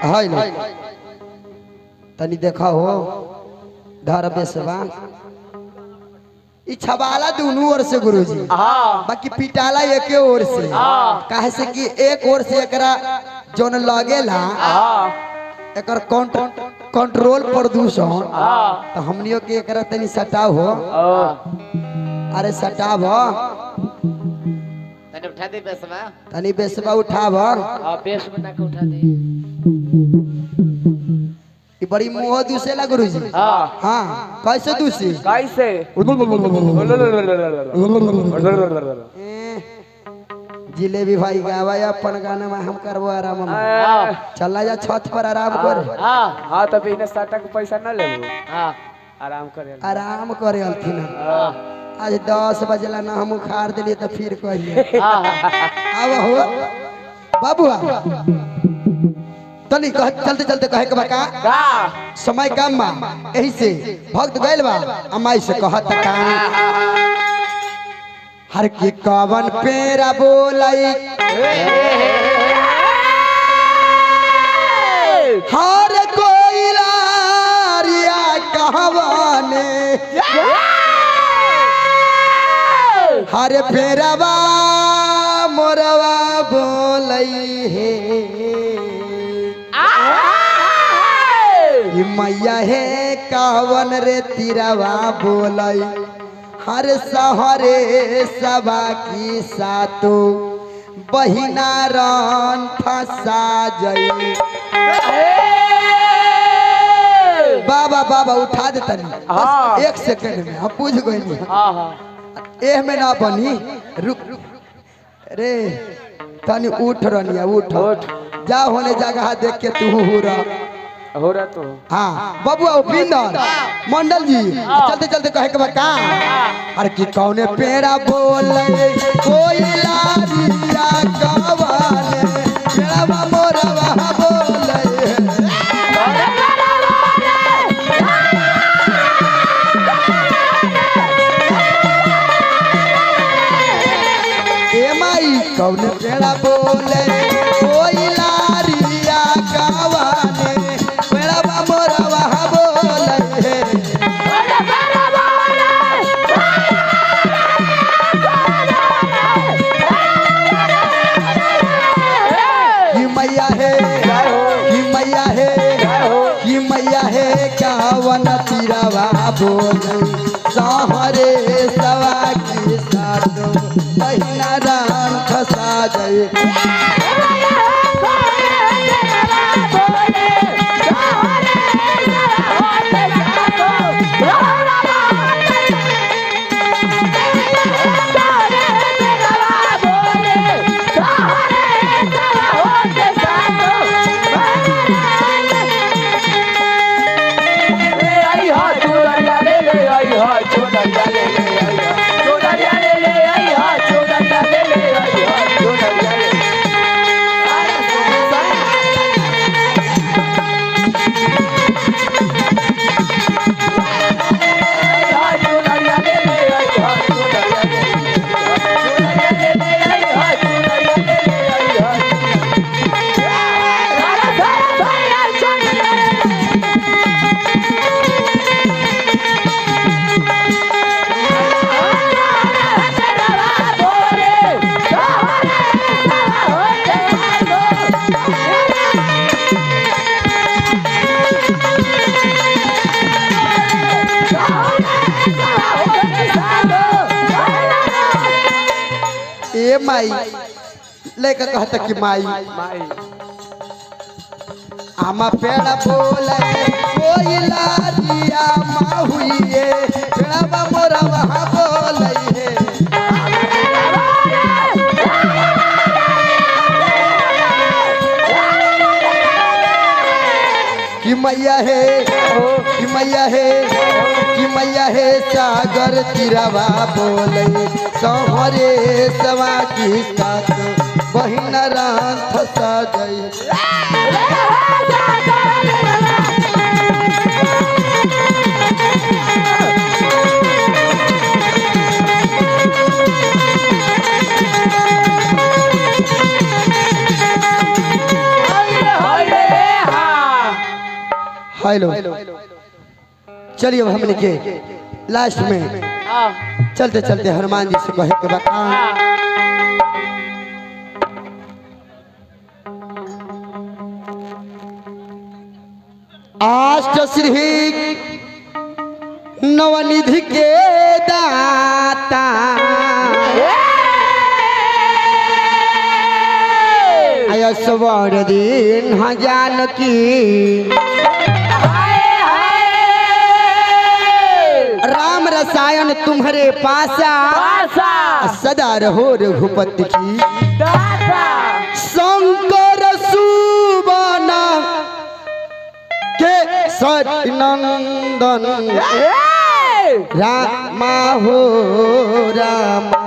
हाय लो तनी देखा हो धर बेसवा इच्छा वाला दोनों ओर से गुरुजी बाकी पिटाला एक ओर से काहे से कि एक ओर से एकरा जोन लगेला एकर कंट्रोल प्रदूषण तो हमनियो के एकरा तनी सटाव हो अरे सटाव तने उठा दे बेसवा तनी बेसवा उठाव बेस बना के उठा दे ये बड़ी मुंह दूसेला गुरुजी हाँ कैसे दूसी कैसे जिलेबी भाई गावा अपन गाना में हम करबो आराम चला जा छत पर आराम कर हाँ तब इन्हें 60 का पैसा न लेबो आराम करे अलथिन आज 10 बजेला ना हम उखाड़ दिलिए तो फिर कहिए अब हो बाबू तनी चलते चलते कहे के बका समय कम बा यही से भक्त गइल बा अमाई से कहत का हर की कवन पेरा बोलाई हर कोई लारिया कहवाने हर पेरावा मोरवा बोलई है मैया है कावन रे तिरवा बोलई हर सहरे सभा की सातो बहिना रन फंसा जई बाबा बाबा उठा दे तनी एक सेकंड में हम पूछ गई एह में ना बनी रुक रे तनी उठ रनिया उठ जा होने जगह देख के तू हो रहा तो हाँ बबुआ पिंदर मंडल जी चलते चलते कहे के बका अरे कि कौने पेड़ा बोले कोई लारिया गवाने पेड़ा मोरवा बोले ए माई कौने पेड़ा बोले कोई लारिया गवाने कावन तिरवा बोले सहरे सवा की सातो बहिना राम खसा जाए माई लेकर कहता कि माई आमा पेड़ा बोले कोई लारिया माहुइए पेड़ा मोरा वहाँ बोले है कि मैया है कि मैया है कि मैया है सागर तिरवा बोले सहरे सवा की साथ बहिना रान फंसा गई हेलो चलिए अब हमने के लास्ट में चलते चलते हनुमान जी से कहे के बता अष्ट श्री नवनिधि के दाता सवार दिन जानकी राम रसायन तुम्हारे पासा सदा रहो रघुपति की शंकर सुवन के सतनंदन रामा हो रामा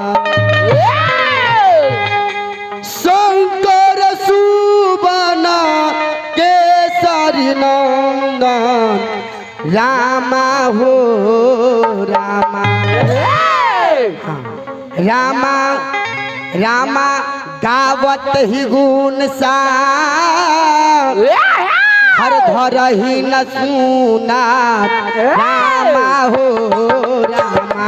शंकर सुवन केसरी नंदन रामा हो रामा रामा रामा गावत ही गुण सा हर धर ही न सुना रामा हो रामा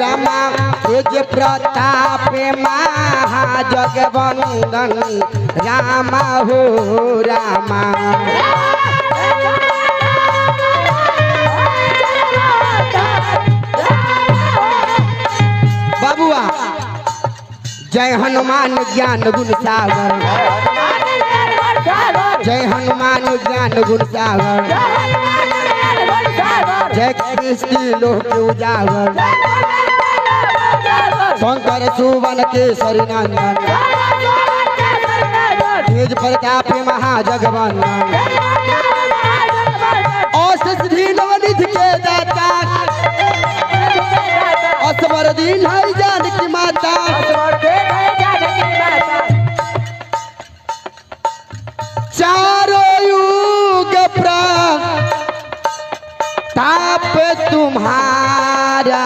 रामा तेज प्रताप महाजगवंदन रामा हो रामा बाबुआ जय हनुमान ज्ञान गुण सागर जय हनुमान ज्ञान गुण सागर जय कृष्ण लोक उजागर शंकर सुवन केसरी नंदन तेज प्रताप महाजगवंदन औषधि नवनिधि के दाता असवर दिन है जानकी माता चारों युग प्रताप तुम्हारा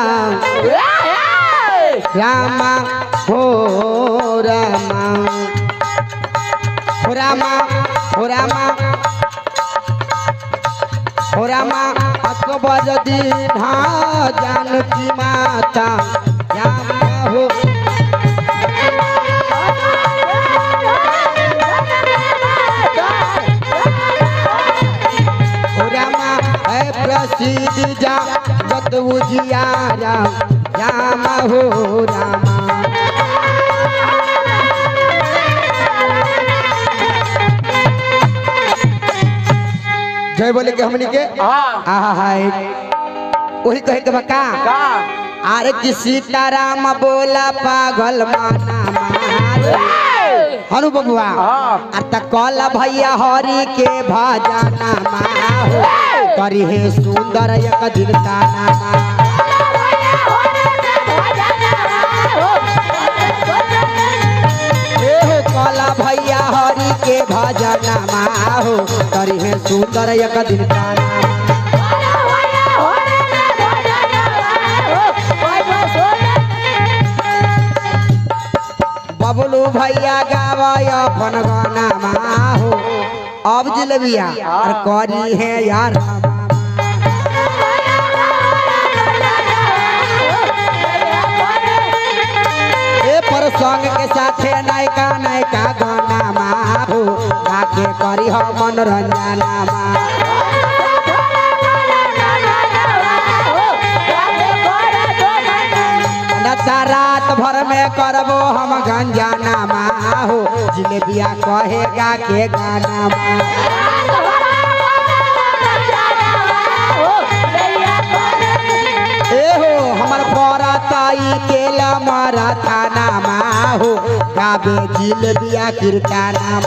रामा हो रामा हो रामा हो रामा हो रामा अकबर दीन्हा जानकी माता रामा हो रामा है प्रसिद्ध जा जत उजियारा रामा हो रामा जय बोले के हमनी के हाय वही कहे के बका आरे की सीताराम बोला पागल माना मारे हनु बबुआ त कल भैया हरि के भजना हो करी हे सुंदर एक दिन का नामा कला भैया हरि के भजना हो करी है सुंदर एक दिन का बबलू भैया गावय अपन गाना हो अब जिलबिया और करी है यार संग के साथे नायका नायका गाना हो आके करी हो मनोरंजन रात भर में करबो हम गंजाना हो जिलेबिया कहेगा के गाना हमर पराताई केला मारा थाना हो गाबे जिलेबिया कीर्तना